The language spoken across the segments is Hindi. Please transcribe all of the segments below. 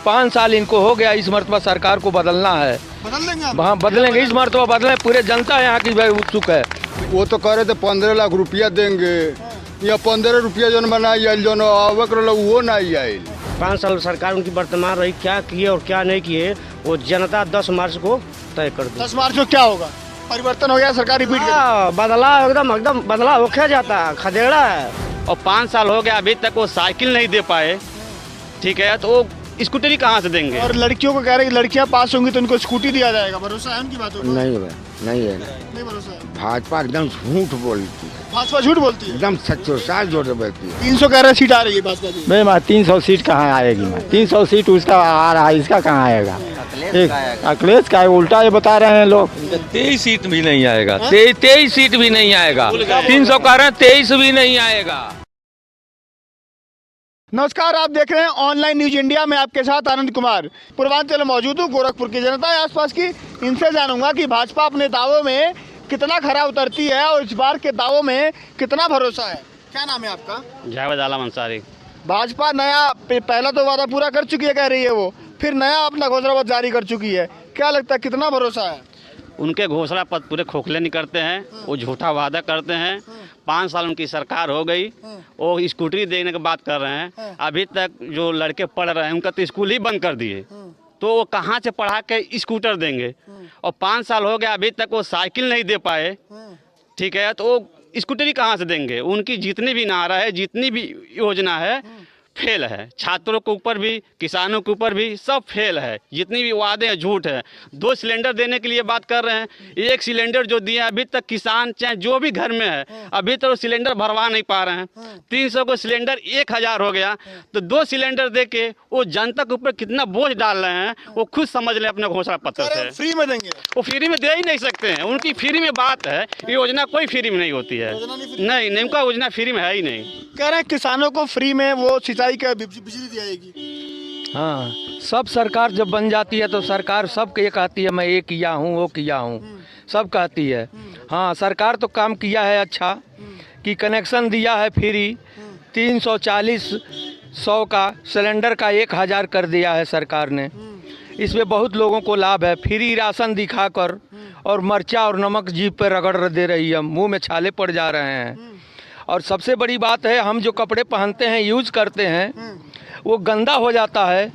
5 साल इनको हो गया, इस मरतबा सरकार को बदलना है। बदल देंगे आप? वहाँ बदलेंगे, इस मरतबा बदलें, पूरे जनता यहाँ की भाई उत्सुक है। वो तो कह रहे थे 15 लाख रुपया देंगे, या 15 रुपया जो बनाई आयल जो आवक रहा वो नहीं आयल। 5 साल सरकार उनकी वर्तमान रही, क्या किए और क्या नहीं किए वो जनता 10 मार्च को तय कर दे। 10 मार्च को क्या होगा? परिवर्तन हो गया, सरकार रिपीट कर बदलाव एकदम बदलाव होके जाता, खदेड़ा है। और 5 साल हो गया अभी तक वो साइकिल नहीं दे पाए, ठीक है, तो वो स्कूटरी कहाँ से देंगे? और लड़कियों को कह रहे हैं कि लड़कियां पास होंगी तो उनको स्कूटी दिया जाएगा, भरोसा है उनकी बातों पर? नहीं है, नहीं है, नहीं भरोसा है। भाजपा एकदम झूठ बोलती है, भाजपा झूठ बोलती है, एकदम सच्चो साल झूठ बोलती है। 300 कह रहे सीट आ रही है भाजपा की। नहीं, 300 सीट कहाँ आएगी? 300 सीट उसका आ रहा है, इसका कहाँ आएगा? अखिलेश का उल्टा ये बता रहे हैं लोग। 23 सीट भी नहीं आएगा, 23 सीट भी नहीं आएगा। 300 कह रहे हैं, 23 भी नहीं आएगा। नमस्कार, आप देख रहे हैं ऑनलाइन न्यूज इंडिया में, आपके साथ आनंद कुमार। पूर्वांचल में मौजूद हूँ, गोरखपुर की जनता है आसपास की। इनसे जानूंगा कि भाजपा अपने दावों में कितना खरा उतरती है और इस बार के दावों में कितना भरोसा है। क्या नाम है आपका? जावेद आलम अंसारी। भाजपा नया पहला तो वादा पूरा कर चुकी है, कह रही है वो, फिर नया अपना घोषणा पत्र जारी कर चुकी है। क्या लगता है कितना भरोसा है? उनके घोषणा पत्र पूरे खोखले निकलते हैं, वो झूठा वादा करते हैं। 5 साल उनकी सरकार हो गई, वो स्कूटरी देने की बात कर रहे हैं। अभी तक जो लड़के पढ़ रहे हैं उनका तो स्कूल ही बंद कर दिए, तो वो कहाँ से पढ़ा के स्कूटर देंगे? और 5 साल हो गया अभी तक वो साइकिल नहीं दे पाए, ठीक है, तो वो स्कूटरी कहाँ से देंगे? उनकी जितनी भी नारा है, जितनी भी योजना है, फेल है। छात्रों के ऊपर भी, किसानों के ऊपर भी, सब फेल है। जितनी भी वादे हैं झूठ है। 2 सिलेंडर देने के लिए बात कर रहे हैं, 1 सिलेंडर जो दिया अभी तक किसान चाहे जो भी घर में है अभी तक वो सिलेंडर भरवा नहीं पा रहे हैं। 300 को सिलेंडर 1000 हो गया, तो 2 सिलेंडर दे के वो जनता के ऊपर कितना बोझ डाल रहे हैं वो खुद समझ लें अपने घोषणा पत्र से। फ्री में देंगे? वो फ्री में दे ही नहीं सकते हैं, उनकी फ्री में बात है। योजना कोई फ्री में नहीं होती है, नहीं, उनका योजना फ्री में है ही नहीं। कह रहे हैं किसानों को फ्री में वो सिंचाई का बिजली दी जाएगी। हाँ, सब सरकार जब बन जाती है तो सरकार सब ये कहती है मैं ये किया हूँ, वो किया हूँ, सब कहती है। हाँ, सरकार तो काम किया है अच्छा, कि कनेक्शन दिया है फ्री, 340 100 का सिलेंडर का 1000 कर दिया है सरकार ने। इसमें बहुत लोगों को लाभ है। फ्री राशन दिखाकर और मिर्चा और नमक जीभ पे रगड़ दे रही है, मुंह में छाले पड़ जा रहे हैं। और सबसे बड़ी बात है, हम जो कपड़े पहनते हैं, यूज़ करते हैं, वो गंदा हो जाता है,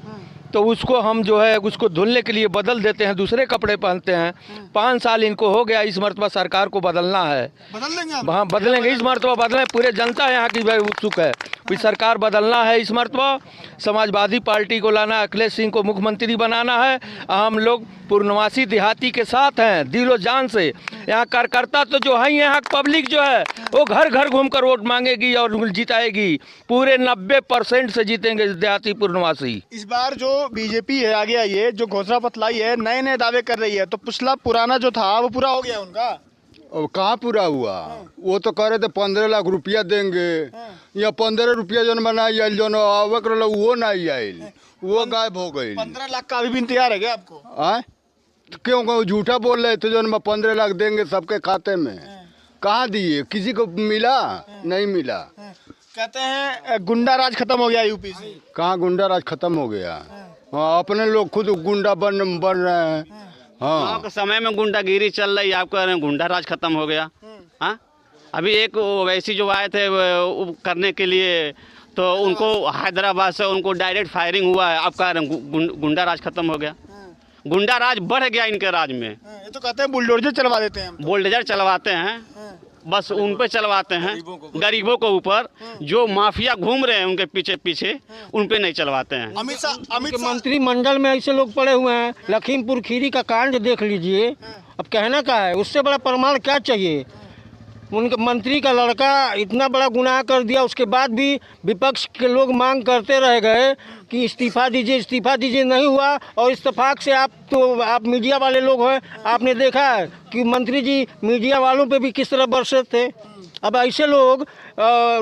तो उसको हम जो है उसको धुलने के लिए बदल देते हैं, दूसरे कपड़े पहनते हैं। 5 साल इनको हो गया, इस मरतबा सरकार को बदलना है। बदल देंगे आप? वहाँ बदलेंगे, इस मरतबा बदलें, पूरे जनता यहाँ की भाई उत्सुक है। फिर सरकार बदलना है इस मरतबा, समाजवादी पार्टी को लाना, अखिलेश सिंह को मुख्यमंत्री बनाना है। हम लोग पूर्णवासी देहाती के साथ हैं दिलो जान से। यहाँ कार्यकर्ता तो जो है, यहाँ पब्लिक जो है वो घर घर घूमकर वोट मांगेगी और जिताएगी। पूरे 90% से जीतेंगे देहाती पूर्णवासी। इस बार जो बीजेपी है आगे आई है, जो घोषणा पत्र लाई है, नए नए दावे कर रही है, तो पिछला पुराना जो था वो पूरा हो गया उनका? और कहाँ पूरा हुआ? वो तो कह रहे थे 15 लाख रुपया देंगे, या 15 रुपया जो बनाई आयल जो आवक रहा वो नहीं आयल, वो गायब हो गई। 15 लाख का अभी भी इंतजार है क्या आपको? आए तो क्यों झूठा बोल रहे थे जो 15 लाख देंगे सबके खाते में? कहाँ दिए? किसी को मिला? नहीं मिला। कहते हैं गुंडा राज खत्म हो गया यूपी से। कहाँ गुंडा राज खत्म हो गया? हाँ, अपने लोग खुद गुंडा बन रहे हैं। हाँ, के समय में गुंडागिरी चल रही है, आप कह रहे हैं गुंडा राज खत्म हो गया। हाँ, अभी एक वैसी जो आए थे वो करने के लिए, तो उनको हैदराबाद से उनको डायरेक्ट फायरिंग हुआ है। आप कह रहे हैं गुंडा राज खत्म हो गया। गुंडा राज बढ़ गया इनके राज में। ये तो कहते हैं बुलडोजर चलवा देते हैं। बुलडोजर चलवाते हैं, बस उन पे चलवाते हैं, गरीबों को ऊपर। जो माफिया घूम रहे हैं उनके पीछे पीछे, उन पे नहीं चलवाते हैं। अमित शाह मंत्रिमंडल में ऐसे लोग पड़े हुए हैं। लखीमपुर खीरी का कांड देख लीजिए, अब कहना क्या है, उससे बड़ा प्रमाण क्या चाहिए? उनके मंत्री का लड़का इतना बड़ा गुनाह कर दिया, उसके बाद भी विपक्ष के लोग मांग करते रह गए कि इस्तीफा दीजिए, इस्तीफा दीजिए, नहीं हुआ। और इत्तेफाक से आप मीडिया वाले लोग हैं, आपने देखा है कि मंत्री जी मीडिया वालों पे भी किस तरह बरसे थे। अब ऐसे लोग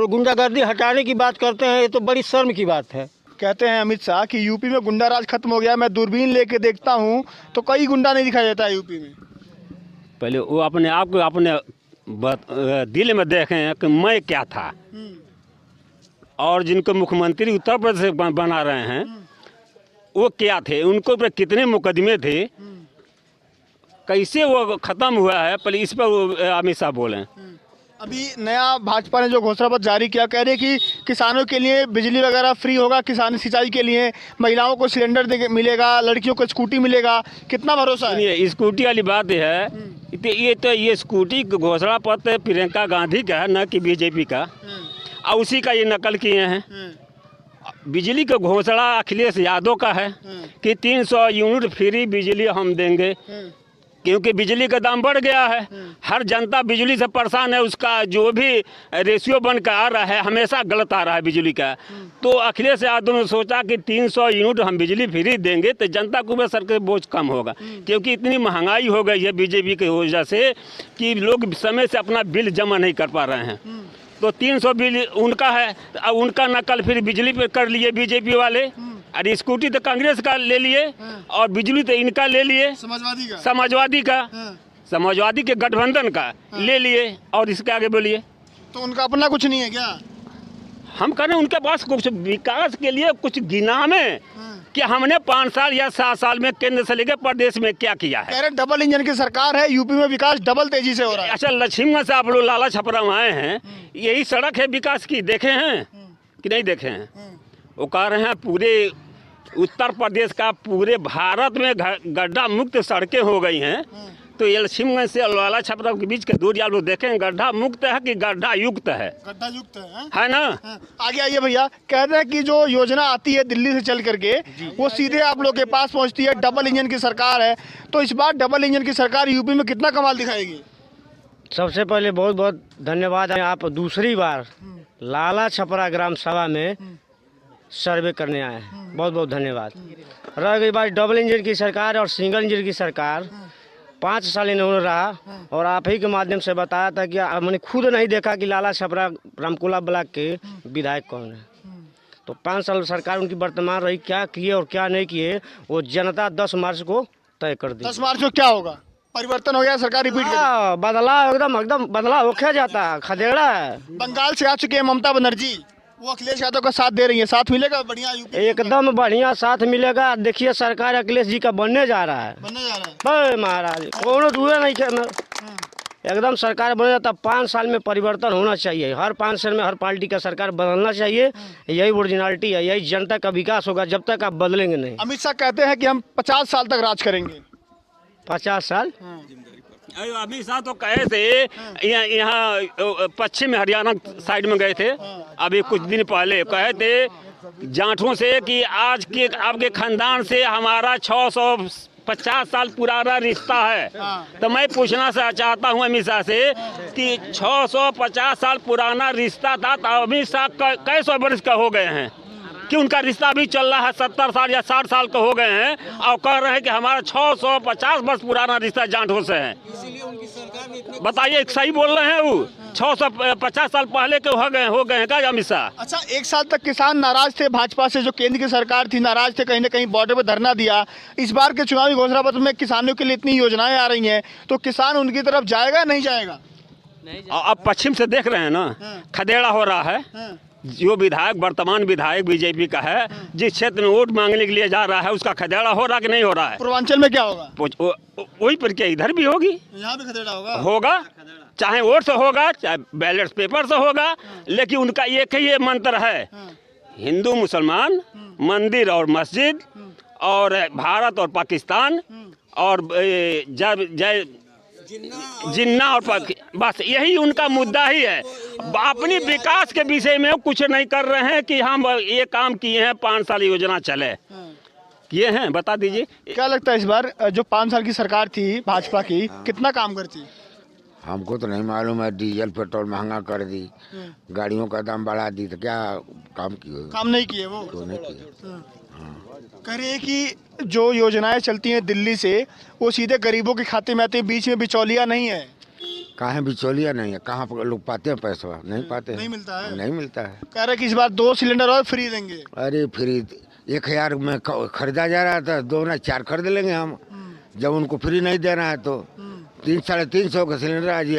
गुंडागर्दी हटाने की बात करते हैं, ये तो बड़ी शर्म की बात है। कहते हैं अमित शाह कि यूपी में गुंडा राज खत्म हो गया। मैं दूरबीन लेके देखता हूँ तो कई गुंडा नहीं दिखाई देता है यूपी में। पहले वो अपने आप को अपने दिल में देखें कि मैं क्या था। और जिनको मुख्यमंत्री उत्तर प्रदेश से बना रहे हैं, वो क्या थे, उनको ऊपर कितने मुकदमे थे, कैसे वो ख़त्म हुआ है, पहले इस पर वो अमित शाह बोलें। अभी नया भाजपा ने जो घोषणा पत्र जारी किया, कह रहे कि किसानों के लिए बिजली वगैरह फ्री होगा, किसान सिंचाई के लिए महिलाओं को सिलेंडर मिलेगा, लड़कियों को स्कूटी मिलेगा। कितना भरोसा है? ये स्कूटी वाली बात है, ये स्कूटी घोषणा पत्र प्रियंका गांधी का है, न कि बीजेपी का, और उसी का ये नकल किए हैं। बिजली का घोषणा अखिलेश यादव का है कि 300 यूनिट फ्री बिजली हम देंगे, क्योंकि बिजली का दाम बढ़ गया है, हर जनता बिजली से परेशान है। उसका जो भी रेशियो बन कर आ रहा है हमेशा गलत आ रहा है बिजली का। तो अखिलेश यादव ने सोचा कि 300 यूनिट हम बिजली फ्री देंगे तो जनता को भी सर के बोझ कम होगा, क्योंकि इतनी महंगाई हो गई है बीजेपी की वजह से कि लोग समय से अपना बिल जमा नहीं कर पा रहे हैं। तो 300 बिल उनका है, अब उनका नकल फिर बिजली पे कर लिए बीजेपी वाले। अरे स्कूटी तो कांग्रेस का ले लिए और बिजली तो इनका ले लिए, समाजवादी के गठबंधन का ले लिए। और इसके आगे बोलिए, तो उनका अपना कुछ नहीं है क्या? हम कह रहे हैं उनके पास कुछ विकास के लिए कुछ गिना में कि हमने 5 साल या 7 साल में केंद्र से लेकर प्रदेश में क्या किया है। कह रहे डबल इंजन की सरकार है, यूपी में विकास डबल तेजी से हो रहा है। अच्छा, लक्ष्मीगंज से आप लोग लाला छपरा में आए हैं, यही सड़क है विकास की, देखे हैं कि नहीं देखे हैं? वो कह रहे हैं पूरे उत्तर प्रदेश का, पूरे भारत में गड्ढा मुक्त सड़कें हो गई हैं। तो ये लक्ष्मीगंज से लाला छपरा के बीच के दूरी आप लोग देखें, गड्ढा मुक्त है कि गड्ढा युक्त है? गड्ढा युक्त है ना। आगे आइए भैया। कहते हैं कि जो योजना आती है दिल्ली से चल करके वो सीधे आप लोग के पास पहुंचती है। डबल इंजन की सरकार है, तो इस बार डबल इंजन की सरकार यूपी में कितना कमाल दिखाएगी? सबसे पहले बहुत बहुत धन्यवाद है, आप दूसरी बार लाला छपरा ग्राम सभा में सर्वे करने आए हैं, बहुत बहुत धन्यवाद। रह गई बात डबल इंजन की सरकार और सिंगल इंजन की सरकार, 5 साल इन्होंने रहा और आप ही के माध्यम से बताया था कि हमने खुद नहीं देखा कि लाला छपरा रामकोला ब्लॉक के विधायक कौन है। तो 5 साल सरकार उनकी वर्तमान रही, क्या किए और क्या नहीं किए वो जनता 10 मार्च को तय कर दी। 10 मार्च को क्या होगा? परिवर्तन हो गया, सरकार रिपीट कर बदलाव, एकदम बदलाव होके जाता, खदेड़ा है। बंगाल से आ चुके हैं ममता बनर्जी, वो अखिलेश यादव का साथ दे रही है, साथ मिलेगा बढ़िया यूपी? एकदम बढ़िया साथ मिलेगा। देखिए सरकार अखिलेश जी का बनने जा रहा है, महाराज कोनो दूर नहीं करना, एकदम सरकार बन जाता। 5 साल में परिवर्तन होना चाहिए, हर 5 साल में हर पार्टी का सरकार बदलना चाहिए, यही ओरिजिनलिटी है, यही जनता का विकास होगा जब तक आप बदलेंगे नहीं। अमित शाह कहते हैं कि हम 50 साल तक राज करेंगे। 50 साल? अमित शाह तो कहे थे, यहाँ पश्चिम हरियाणा साइड में गए थे अभी कुछ दिन पहले, कहे थे जाठों से कि आज के आपके खानदान से हमारा 650 साल पुराना रिश्ता है। तो मैं पूछना चाहता हूँ अमित शाह से कि 650 साल पुराना रिश्ता था, तो अमित शाह कैसे वर्ष का हो गए हैं कि उनका रिश्ता भी चल रहा है 70 साल या 60 साल का हो गए हैं और कह रहे हैं कि हमारा 650 वर्ष पुराना रिश्ता जांठों से है। बताइए, सही बोल रहे हैं वो? 650 साल पहले के हो गए हैं क्या अमित शाह? अच्छा, 1 साल तक किसान नाराज थे भाजपा से, जो केंद्र की सरकार थी नाराज थे, कहीं ना कहीं बॉर्डर पे धरना दिया। इस बार के चुनावी घोषणा पत्र में किसानों के लिए इतनी योजनाएं आ रही हैं, तो किसान उनकी तरफ जाएगा नहीं जाएगा? अब पश्चिम से देख रहे हैं ना, खदेड़ा हो रहा है। जो विधायक वर्तमान विधायक बीजेपी का है, जिस क्षेत्र में वोट मांगने के लिए जा रहा है, उसका खदेड़ा हो रहा कि नहीं हो रहा है? पूर्वांचल में क्या होगा? वही पर क्या इधर भी होगी? यहाँ भी खदेड़ा होगा, चाहे वोट से होगा चाहे बैलेट पेपर से होगा, लेकिन उनका एक ही ये मंत्र है, हिंदू मुसलमान, मंदिर और मस्जिद, और भारत और पाकिस्तान, और जय जिन्ना और बस यही उनका मुद्दा ही है। अपनी विकास के विषय में कुछ नहीं कर रहे हैं कि हम ये काम किए हैं, 5 साल योजना चले किए हैं। बता दीजिए क्या लगता है इस बार जो 5 साल की सरकार थी भाजपा की, कितना काम करती? हमको तो नहीं मालूम है, डीजल पेट्रोल महंगा कर दी, गाड़ियों का दाम बढ़ा दी, तो क्या काम किए? काम नहीं किए वो, तो नहीं किए। कह रहे हैं कि जो योजनाएं चलती हैं दिल्ली से वो सीधे गरीबों के खाते में आती है, बीच में बिचौलिया नहीं है। कहाँ बिचौलिया नहीं है, कहाँ पर लोग पाते हैं पैसा? नहीं पाते, नहीं मिलता है, नहीं मिलता है। कह रहे कि इस बार 2 सिलेंडर और फ्री देंगे। अरे फ्री 1000 में खरीदा जा रहा था, 2 ना 4 खरीद लेंगे हम, जब उनको फ्री नहीं देना है तो। 300-350 का सिलेंडर आज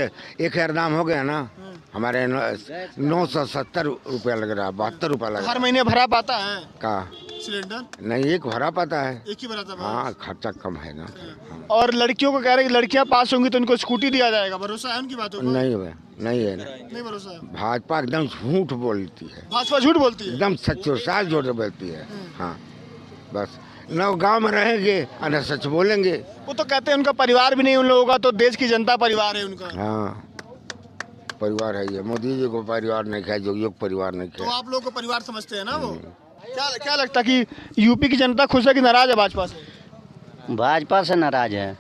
1000 दाम हो गया ना, हमारे 970 रुपया लग रहा है, 72 रुपया लग रहा है। हर महीने भरा पाता है का सिलेंडर नहीं, एक भरा पाता है। एक ही भरा था। हाँ, खर्चा कम है ना। और लड़कियों को कह रहे हैं कि लड़कियां पास होंगी तो उनको स्कूटी दिया जाएगा, भरोसा है उनकी बातों पर? नहीं है, नहीं है ना। नहीं भरोसा है। भाजपा एकदम झूठ बोलती है, भाजपा झूठ बोलती है। एकदम सच्चो साच झूठ बोलती है। हाँ, बस न गांव में रहेंगे और न सच बोलेंगे। वो तो कहते हैं उनका परिवार भी नहीं उन लोगों का, तो देश की जनता परिवार है उनका। हाँ, परिवार है ये। मोदी जी को परिवार नहीं खाए, जोगियों को परिवार नहीं तो खाए। आप लोग को परिवार समझते हैं ना वो? क्या लगता है कि यूपी की जनता खुश है कि नाराज है भाजपा से? भाजपा से नाराज है।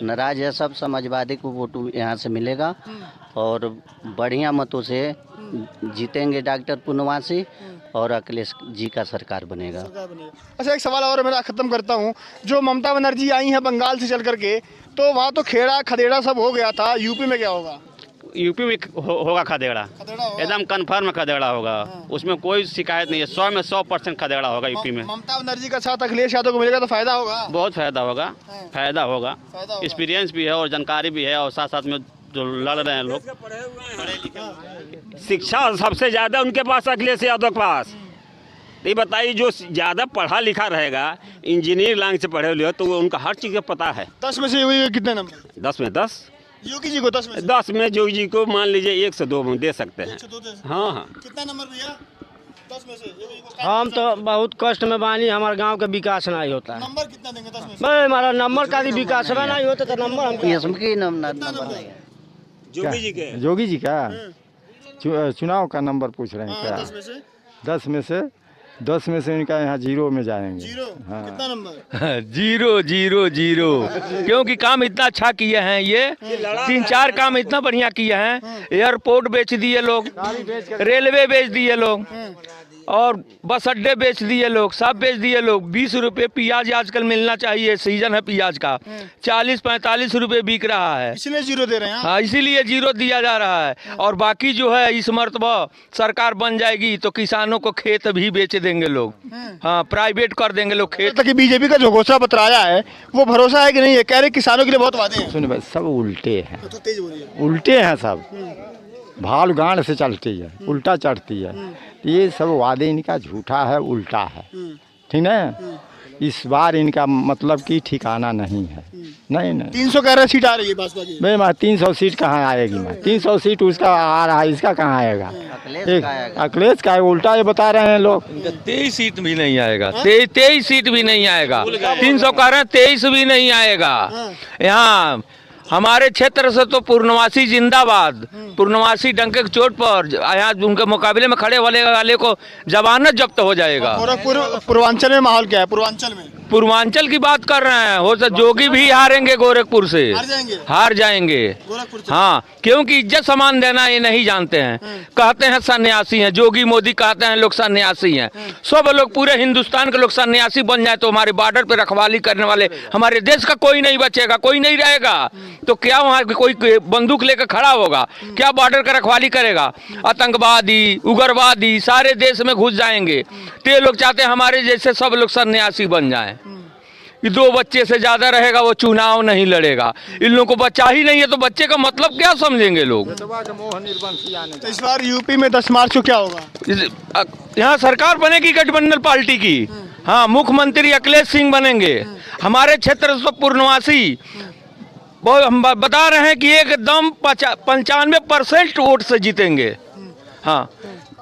नाराज है। सब समाजवादी को वोट यहाँ से मिलेगा और बढ़िया मतों से जीतेंगे डॉक्टर पूर्णवासी और अखिलेश जी का सरकार बनेगा। अच्छा, एक सवाल और मेरा खत्म करता हूँ। जो ममता बनर्जी आई है बंगाल से चल करके, तो वहाँ तो खेड़ा खदेड़ा सब हो गया था, यूपी में क्या होगा? यूपी में होगा खदेड़ा, एकदम कन्फर्म खदेड़ा होगा। उसमें कोई शिकायत नहीं है। 100 में 100% खदेड़ा होगा यूपी में। ममता बनर्जी का साथ अखिलेश यादव को मिलेगा तो फायदा होगा। बहुत फायदा होगा, फायदा होगा। एक्सपीरियंस भी है और जानकारी भी है, और साथ साथ में जो लड़ रहे हैं लोग। शिक्षा सबसे ज़्यादा उनके पास, अखिलेश यादव के पास। ये बताइए, जो ज़्यादा पढ़ा लिखा रहेगा, इंजीनियर लाइन से पढ़े हुए, तो उनका हर चीज़ का पता है। 10 में से योगी कितने नंबर? 10 में 10। योगी जी को 10 में से? 10 में योगी जी को मान लीजिए 1 से 2 में दे सकते हैं। 1 से 2 दे सकते हैं। हाँ हाँ। कितना नंबर भैया 10 में से? योगी को हम तो बहुत कष्ट में बानी, हमारे गांव का विकास नहीं होता है। नंबर कितना देंगे 10 में से? भाई हमारा नंबर का भी विकास नहीं होता तो नंबर हम इसमें नंबर नहीं है। योगी जी के योगी जी का चुनाव का नंबर पूछ रहे हैं क्या? 10 में से? 10 में से इनका यहाँ 0 में जाएंगे। 0? हाँ। कितना नंबर? 0 क्योंकि काम इतना अच्छा किए हैं ये। 3-4 काम इतना बढ़िया किए हैं। एयरपोर्ट बेच दिए लोग, रेलवे बेच दिए लोग, और बस अड्डे बेच दिए लोग, सब बेच दिए लोग। 20 रुपये प्याज आजकल मिलना चाहिए, सीजन है प्याज का। 40-45 रुपये बिक रहा है, इसलिए 0 दे रहे हैं। हाँ, इसीलिए 0 दिया जा रहा है। और बाकी जो है, इस मर्तबा सरकार बन जाएगी तो किसानों को खेत भी बेच देंगे लोग। हाँ, प्राइवेट कर देंगे लोग खेत। कि बीजेपी का जो घोषणा पत्र आया है वो भरोसा है कि नहीं है? कह रहे किसानों के लिए बहुत वादे हैं। सुनिए भाई, सब उल्टे हैं, तो तेज बोलिए। उल्टे हैं सब। भाल गांड से चलती है, उल्टा चढ़ती है। ये सब वादे इनका झूठा है, उल्टा है, ठीक ना? इस बार इनका मतलब कि ठिकाना नहीं है। नहीं 300 कह रहे सीट आ रही है भाजपा की। मैं 300 सीट कहाँ आएगी? मैं 300 सीट उसका आ रहा है, इसका कहाँ आएगा? अखिलेश का उल्टा ये बता रहे हैं लोग। 23 सीट भी नहीं आएगा। 23 सीट भी नहीं आएगा। 300 कह रहे हैं, 23 भी नहीं आएगा। यहाँ हमारे क्षेत्र से तो पूर्णवासी जिंदाबाद। पूर्णवासी डंके की चोट पर यहाँ उनके मुकाबले में खड़े वाले को जमानत जब्त हो जाएगा। गोरखपुर पूर्वांचल में माहौल क्या है? पूर्वांचल में पूर्वांचल की बात कर रहे हैं। हो सकता जोगी भी हारेंगे गोरखपुर से, हार जाएंगे। गोरखपुर से? हाँ, क्योंकि इज्जत सामान देना ये नहीं जानते हैं। कहते हैं सन्यासी हैं, जोगी मोदी कहते हैं लोग सन्यासी हैं। सब लोग, पूरे हिंदुस्तान के लोग सन्यासी बन जाए तो हमारे बॉर्डर पे रखवाली करने वाले हमारे देश का कोई नहीं बचेगा, कोई नहीं रहेगा। तो क्या वहाँ कोई बंदूक लेकर खड़ा होगा? क्या बॉर्डर का रखवाली करेगा? आतंकवादी, उग्रवादी सारे देश में घुस जाएंगे। तो ये लोग चाहते हैं हमारे जैसे सब लोग सन्यासी बन जाएं। कि 2 बच्चे से ज्यादा रहेगा वो चुनाव नहीं लड़ेगा। इन लोगों को बच्चा ही नहीं है तो बच्चे का मतलब क्या समझेंगे लोग? तो इस बार यूपी में 10 मार्च को क्या होगा? यहाँ सरकार बनेगी गठबंधन पार्टी की। हाँ, मुख्यमंत्री अखिलेश सिंह बनेंगे। हमारे क्षेत्र से पूर्णवासी बहुत, हम बता रहे हैं कि एकदम 95% वोट से जीतेंगे। हाँ,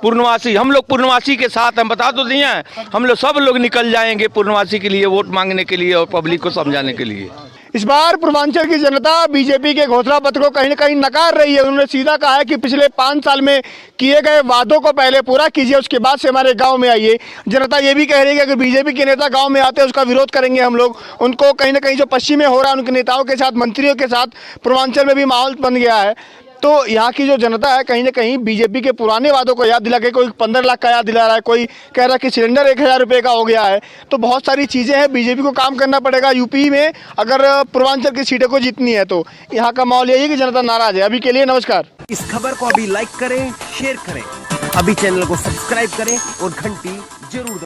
पूर्णवासी, हम लोग पूर्णवासी के साथ हैं, बता तो दिए हैं। हम लोग सब लोग निकल जाएंगे पूर्णवासी के लिए वोट मांगने के लिए और पब्लिक को समझाने के लिए। इस बार पूर्वांचल की जनता बीजेपी के घोषणा पत्र को कहीं न कहीं नकार रही है। उन्होंने सीधा कहा है कि पिछले 5 साल में किए गए वादों को पहले पूरा कीजिए, उसके बाद से हमारे गांव में आइए। जनता ये भी कह रही है कि अगर बीजेपी के नेता गांव में आते हैं उसका विरोध करेंगे हम लोग। उनको कहीं न कहीं जो पश्चिम में हो रहा है उनके नेताओं के साथ, मंत्रियों के साथ पूर्वांचल में भी माहौल बन गया है। तो यहाँ की जो जनता है कहीं ना कहीं बीजेपी के पुराने वादों को याद दिला के, कोई 15 लाख का याद दिला रहा है, कोई कह रहा है कि सिलेंडर 1000 रुपये का हो गया है। तो बहुत सारी चीज़ें हैं, बीजेपी को काम करना पड़ेगा यूपी में अगर पूर्वांचल की सीटों को जीतनी है। तो यहाँ का माहौल यही है कि जनता नाराज है। अभी के लिए नमस्कार। इस खबर को अभी लाइक करें, शेयर करें, अभी चैनल को सब्सक्राइब करें और घंटी जरूर